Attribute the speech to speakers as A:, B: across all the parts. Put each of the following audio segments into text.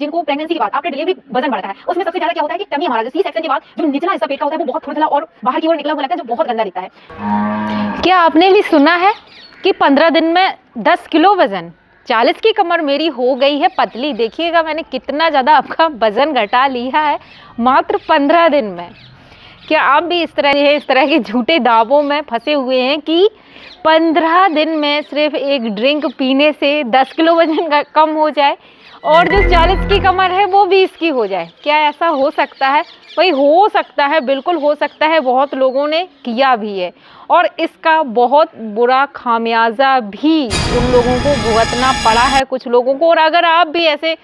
A: जिनको प्रेगनेंसी के बाद आफ्टर डिलीवरी वजन बढ़ता है, उसमें सबसे ज़्यादा क्या होता है कि टमी हमारा जो सी सेक्शन के बाद जो निचला हिस्सा पेट का होता है वो बहुत खुरदला और बाहर की ओर निकला हुआ लगता है, जो बहुत गंदा दिखता है।
B: क्या आपने भी सुना है कि 15 दिन में 10 किलो वजन? 40 की कमर मेरी हो गई है पतली। देखिएगा मैंने कितना ज़्यादा आपका वजन घटा लिया है मात्र 15 दिन में। क्या आप भी इस तरह के झूठे दावों में फंसे हुए हैं कि 15 दिन में सिर्फ एक ड्रिंक पीने से 10 किलो वजन कम हो जाए और जो 40 की कमर है वो 20 की हो जाए? क्या ऐसा हो सकता है? भाई हो सकता है, बिल्कुल हो सकता है। बहुत लोगों ने किया भी है और इसका बहुत बुरा खामियाजा भी उन लोगों को भुगतना पड़ा है, कुछ लोगों को। और अगर आप भी ऐसे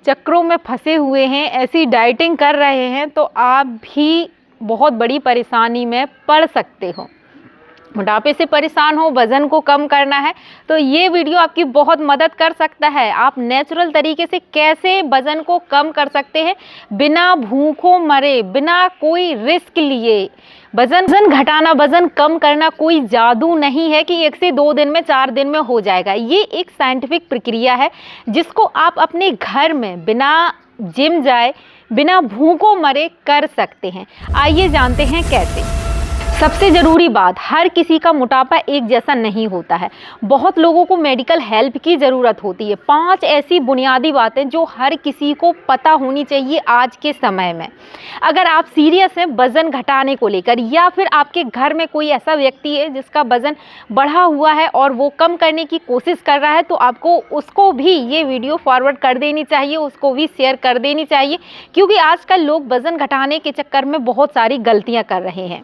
B: चक्रों में फंसे हुए हैं, ऐसी डाइटिंग कर रहे हैं, तो आप भी बहुत बड़ी परेशानी में पड़ सकते हो। मोटापे से परेशान हो, वज़न को कम करना है, तो ये वीडियो आपकी बहुत मदद कर सकता है। आप नेचुरल तरीके से कैसे वज़न को कम कर सकते हैं बिना भूखों मरे, बिना कोई रिस्क लिए। वज़न घटाना, वज़न कम करना कोई जादू नहीं है कि 1 से 2 दिन में, 4 दिन में हो जाएगा। ये एक साइंटिफिक प्रक्रिया है जिसको आप अपने घर में बिना जिम जाए, बिना भूखों मरे कर सकते हैं। आइए जानते हैं कैसे। सबसे ज़रूरी बात, हर किसी का मोटापा एक जैसा नहीं होता है। बहुत लोगों को मेडिकल हेल्प की ज़रूरत होती है। 5 ऐसी बुनियादी बातें जो हर किसी को पता होनी चाहिए आज के समय में। अगर आप सीरियस हैं वज़न घटाने को लेकर, या फिर आपके घर में कोई ऐसा व्यक्ति है जिसका वज़न बढ़ा हुआ है और वो कम करने की कोशिश कर रहा है, तो आपको उसको भी ये वीडियो फॉरवर्ड कर देनी चाहिए, उसको भी शेयर कर देनी चाहिए। क्योंकि आजकल लोग वज़न घटाने के चक्कर में बहुत सारी गलतियाँ कर रहे हैं।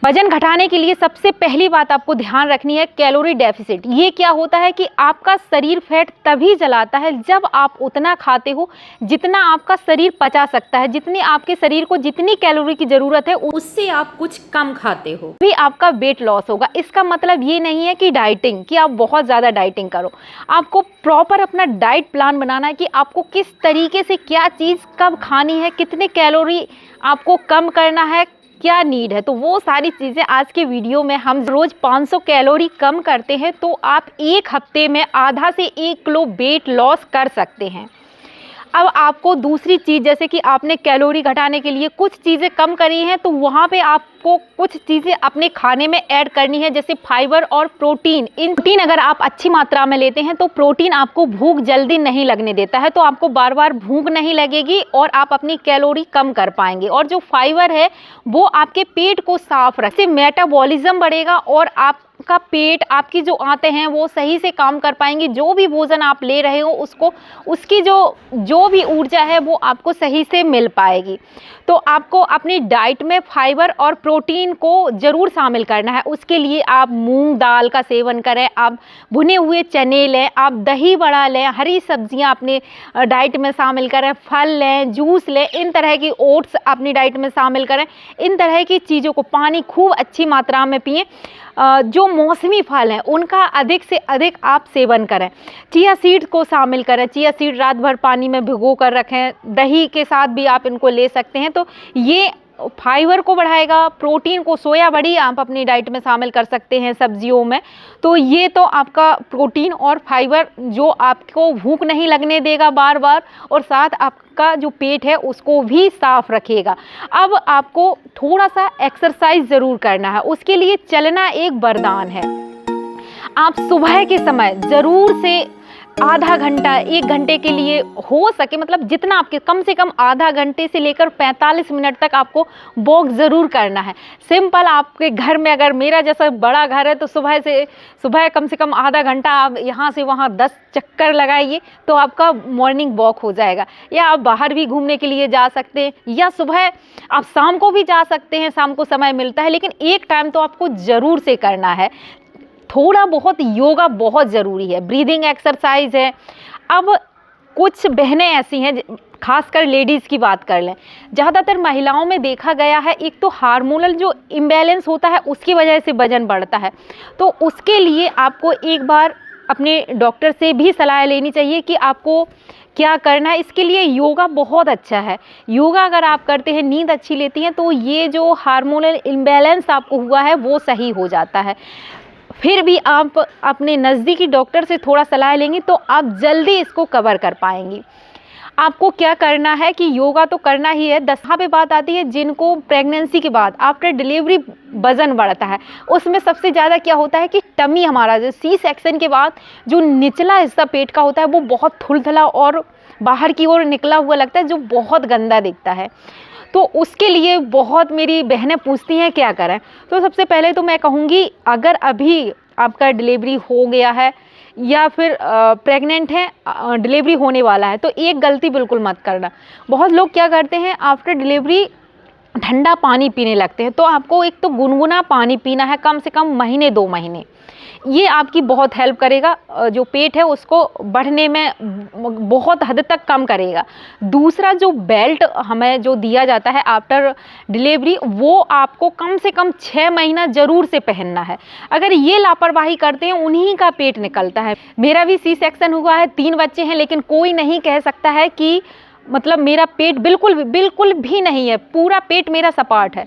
B: वजन घटाने के लिए सबसे पहली बात आपको ध्यान रखनी है कैलोरी डेफिसिट। ये क्या होता है कि आपका शरीर फैट तभी जलाता है जब आप उतना खाते हो जितना आपका शरीर पचा सकता है, जितनी आपके शरीर को जितनी कैलोरी की ज़रूरत है उससे आप कुछ कम खाते हो, भी आपका वेट लॉस होगा। इसका मतलब ये नहीं है कि डाइटिंग, कि आप बहुत ज़्यादा डाइटिंग करो। आपको प्रॉपर अपना डाइट प्लान बनाना है कि आपको किस तरीके से क्या चीज़ कब खानी है, कितने कैलोरी आपको कम करना है, क्या नीड है। तो वो सारी चीज़ें आज के वीडियो में हम रोज़ 500 कैलोरी कम करते हैं, तो आप 1 हफ्ते में आधा से 1 किलो वेट लॉस कर सकते हैं। अब आपको दूसरी चीज़, जैसे कि आपने कैलोरी घटाने के लिए कुछ चीज़ें कम करी हैं, तो वहाँ पे आपको कुछ चीज़ें अपने खाने में ऐड करनी है, जैसे फाइबर और प्रोटीन। प्रोटीन अगर आप अच्छी मात्रा में लेते हैं तो प्रोटीन आपको भूख जल्दी नहीं लगने देता है, तो आपको बार बार भूख नहीं लगेगी और आप अपनी कैलोरी कम कर पाएंगे। और जो फाइबर है वो आपके पेट को साफ रखे, इससे मेटाबॉलिज्म बढ़ेगा और आपका पेट, आपकी जो आंतें हैं वो सही से काम कर पाएंगी। जो भी भोजन आप ले रहे हो उसको, उसकी जो भी ऊर्जा है वो आपको सही से मिल पाएगी। तो आपको अपनी डाइट में फाइबर और प्रोटीन को ज़रूर शामिल करना है। उसके लिए आप मूंग दाल का सेवन करें, आप भुने हुए चने लें, आप दही बड़ा लें, हरी सब्जियां अपने डाइट में शामिल करें, फल लें, जूस लें, इन तरह की ओट्स अपनी डाइट में शामिल करें। इन तरह की चीज़ों को, पानी खूब अच्छी मात्रा में पिएं। जो मौसमी फल हैं उनका अधिक से अधिक आप सेवन करें। चिया सीड्स को शामिल करें, चिया सीड रात भर पानी में भिगो कर रखें, दही के साथ भी आप इनको ले सकते हैं। तो ये फाइबर को बढ़ाएगा। प्रोटीन को, सोया बड़ी आप अपनी डाइट में शामिल कर सकते हैं सब्जियों में। तो ये तो आपका प्रोटीन और फाइबर जो आपको भूख नहीं लगने देगा बार बार, और साथ आपका जो पेट है उसको भी साफ रखेगा। अब आपको थोड़ा सा एक्सरसाइज ज़रूर करना है। उसके लिए चलना एक वरदान है। आप सुबह के समय ज़रूर से आधा घंटा, 1 घंटे के लिए हो सके, मतलब जितना आपके, कम से कम आधा घंटे से लेकर 45 मिनट तक आपको वॉक ज़रूर करना है। सिंपल, आपके घर में अगर मेरा जैसा बड़ा घर है तो सुबह कम से कम आधा घंटा आप यहाँ से वहाँ 10 चक्कर लगाइए तो आपका मॉर्निंग वॉक हो जाएगा। या आप बाहर भी घूमने के लिए जा सकते हैं, या सुबह आप शाम को भी जा सकते हैं, शाम को समय मिलता है, लेकिन एक टाइम तो आपको ज़रूर से करना है। थोड़ा बहुत योगा बहुत ज़रूरी है, ब्रीदिंग एक्सरसाइज है। अब कुछ बहनें ऐसी हैं, खासकर लेडीज़ की बात कर लें, ज़्यादातर महिलाओं में देखा गया है, एक तो हार्मोनल जो इम्बैलेंस होता है उसकी वजह से वज़न बढ़ता है। तो उसके लिए आपको एक बार अपने डॉक्टर से भी सलाह लेनी चाहिए कि आपको क्या करना है। इसके लिए योगा बहुत अच्छा है। योगा अगर आप करते हैं, नींद अच्छी लेती हैं, तो ये जो हार्मोनल इम्बैलेंस आपको हुआ है वो सही हो जाता है। फिर भी आप अपने नज़दीकी डॉक्टर से थोड़ा सलाह लेंगी तो आप जल्दी इसको कवर कर पाएंगी। आपको क्या करना है कि योगा तो करना ही है। 10 पे बात आती है जिनको प्रेगनेंसी के बाद आफ्टर डिलीवरी वज़न बढ़ता है, उसमें सबसे ज़्यादा क्या होता है कि टमी हमारा जो सी सेक्शन के बाद जो निचला हिस्सा पेट का होता है वो बहुत थुलथुला और बाहर की ओर निकला हुआ लगता है, जो बहुत गंदा दिखता है। तो उसके लिए बहुत मेरी बहनें पूछती हैं क्या करें। तो सबसे पहले तो मैं कहूँगी, अगर अभी आपका डिलीवरी हो गया है या फिर प्रेग्नेंट है, डिलीवरी होने वाला है, तो एक गलती बिल्कुल मत करना। बहुत लोग क्या करते हैं, आफ्टर डिलीवरी ठंडा पानी पीने लगते हैं। तो आपको एक तो गुनगुना पानी पीना है कम से कम महीने 2 महीने। ये आपकी बहुत हेल्प करेगा, जो पेट है उसको बढ़ने में बहुत हद तक कम करेगा। दूसरा, जो बेल्ट हमें जो दिया जाता है आफ्टर डिलीवरी, वो आपको कम से कम 6 महीना ज़रूर से पहनना है। अगर ये लापरवाही करते हैं, उन्हीं का पेट निकलता है। मेरा भी सी सेक्शन हुआ है, 3 बच्चे हैं, लेकिन कोई नहीं कह सकता है कि मतलब मेरा पेट बिल्कुल भी नहीं है, पूरा पेट मेरा सपाट है।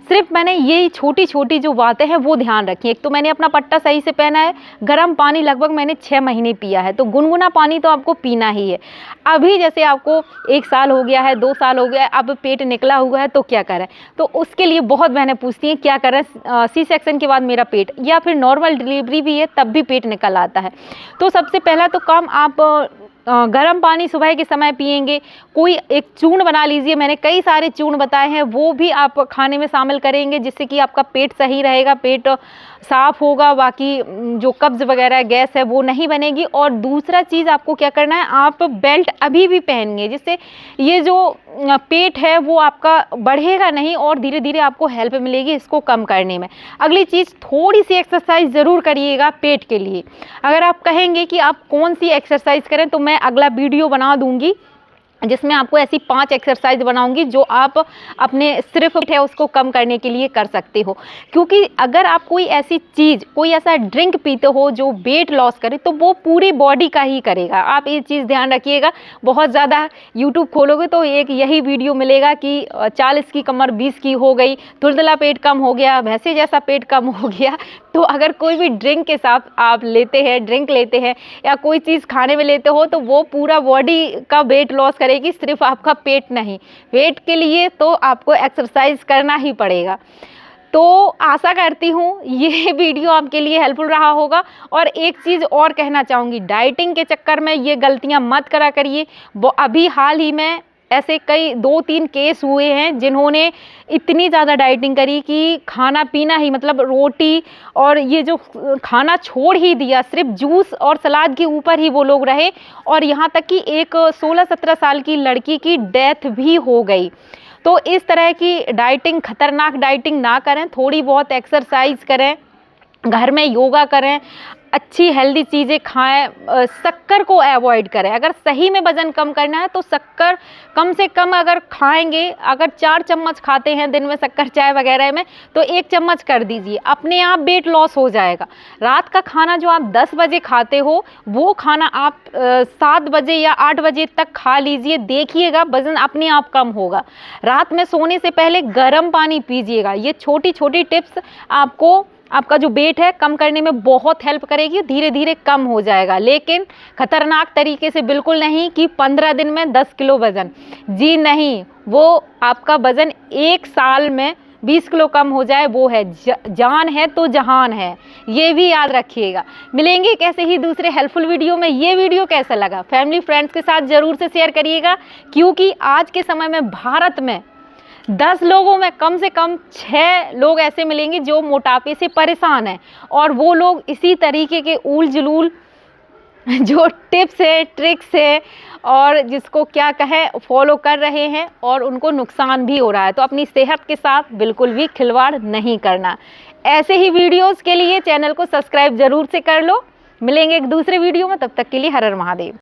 B: सिर्फ मैंने ये छोटी छोटी जो बातें हैं वो ध्यान रखी है। एक तो मैंने अपना पट्टा सही से पहना है, गर्म पानी लगभग मैंने 6 महीने पिया है, तो गुनगुना पानी तो आपको पीना ही है। अभी जैसे आपको 1 साल हो गया है, 2 साल हो गया है, अब पेट निकला हुआ है, तो क्या करें। तो उसके लिए बहुत बहनें पूछती हैं क्या करें, सी सेक्शन के बाद मेरा पेट, या फिर नॉर्मल डिलीवरी भी है तब भी पेट निकल आता है। तो सबसे पहला तो काम, आप गर्म पानी सुबह के समय पिएंगे। कोई एक चूर्ण बना लीजिए, मैंने कई सारे चूर्ण बताए हैं, वो भी आप खाने में शामिल करेंगे, जिससे कि आपका पेट सही रहेगा, पेट साफ होगा, बाकी जो कब्ज़ वगैरह गैस है वो नहीं बनेगी। और दूसरा चीज़ आपको क्या करना है, आप बेल्ट अभी भी पहनिए, जिससे ये जो पेट है वो आपका बढ़ेगा नहीं और धीरे धीरे आपको हेल्प मिलेगी इसको कम करने में। अगली चीज़, थोड़ी सी एक्सरसाइज ज़रूर करिएगा पेट के लिए। अगर आप कहेंगे कि आप कौन सी एक्सरसाइज करें, तो मैं अगला वीडियो बना दूंगी जिसमें आपको ऐसी 5 एक्सरसाइज बनाऊंगी जो आप अपने सिर्फ है उसको कम करने के लिए कर सकते हो। क्योंकि अगर आप कोई ऐसी चीज़, कोई ऐसा ड्रिंक पीते हो जो वेट लॉस करे, तो वो पूरी बॉडी का ही करेगा। आप ये चीज़ ध्यान रखिएगा। बहुत ज़्यादा यूट्यूब खोलोगे तो एक यही वीडियो मिलेगा कि 40 की कमर 20 की हो गई, तुलतुला पेट कम हो गया, भैंसे जैसा पेट कम हो गया। तो अगर कोई भी ड्रिंक के साथ आप ड्रिंक लेते हैं या कोई चीज़ खाने में लेते हो, तो वो पूरा बॉडी का वेट लॉस करेगी, सिर्फ आपका पेट नहीं। वेट के लिए तो आपको एक्सरसाइज करना ही पड़ेगा। तो आशा करती हूँ ये वीडियो आपके लिए हेल्पफुल रहा होगा। और एक चीज़ और कहना चाहूँगी, डाइटिंग के चक्कर में ये गलतियाँ मत करा करिए। वो अभी हाल ही में ऐसे कई 2-3 केस हुए हैं जिन्होंने इतनी ज़्यादा डाइटिंग करी कि खाना पीना ही, मतलब रोटी और ये जो खाना छोड़ ही दिया, सिर्फ जूस और सलाद के ऊपर ही वो लोग रहे। और यहाँ तक कि एक 16-17 साल की लड़की की डेथ भी हो गई। तो इस तरह की डाइटिंग, खतरनाक डाइटिंग ना करें, थोड़ी बहुत एक्सरसाइज करें, घर में योगा करें, अच्छी हेल्दी चीज़ें खाएं, शक्कर को अवॉइड करें। अगर सही में वज़न कम करना है तो शक्कर कम से कम अगर खाएंगे, अगर 4 चम्मच खाते हैं दिन में शक्कर चाय वगैरह में, तो 1 चम्मच कर दीजिए, अपने आप वेट लॉस हो जाएगा। रात का खाना जो आप 10 बजे खाते हो, वो खाना आप 7 बजे या 8 बजे तक खा लीजिए, देखिएगा वज़न अपने आप कम होगा। रात में सोने से पहले गर्म पानी पीजिएगा। ये छोटी छोटी टिप्स आपको आपका जो वेट है कम करने में बहुत हेल्प करेगी, धीरे धीरे कम हो जाएगा। लेकिन खतरनाक तरीके से बिल्कुल नहीं कि 15 दिन में 10 किलो वज़न, जी नहीं। वो आपका वज़न 1 साल में 20 किलो कम हो जाए, वो है जान है तो जहान है, ये भी याद रखिएगा। मिलेंगे कैसे ही दूसरे हेल्पफुल वीडियो में। ये वीडियो कैसा लगा फैमिली फ्रेंड्स के साथ ज़रूर से शेयर करिएगा, क्योंकि आज के समय में भारत में 10 लोगों में कम से कम 6 लोग ऐसे मिलेंगे जो मोटापे से परेशान हैं। और वो लोग इसी तरीके के ऊल जुलूल जो टिप्स है, ट्रिक्स है और जिसको क्या कहें, फॉलो कर रहे हैं और उनको नुकसान भी हो रहा है। तो अपनी सेहत के साथ बिल्कुल भी खिलवाड़ नहीं करना। ऐसे ही वीडियोस के लिए चैनल को सब्सक्राइब ज़रूर से कर लो। मिलेंगे एक दूसरे वीडियो में, तब तक के लिए हर हर महादेव।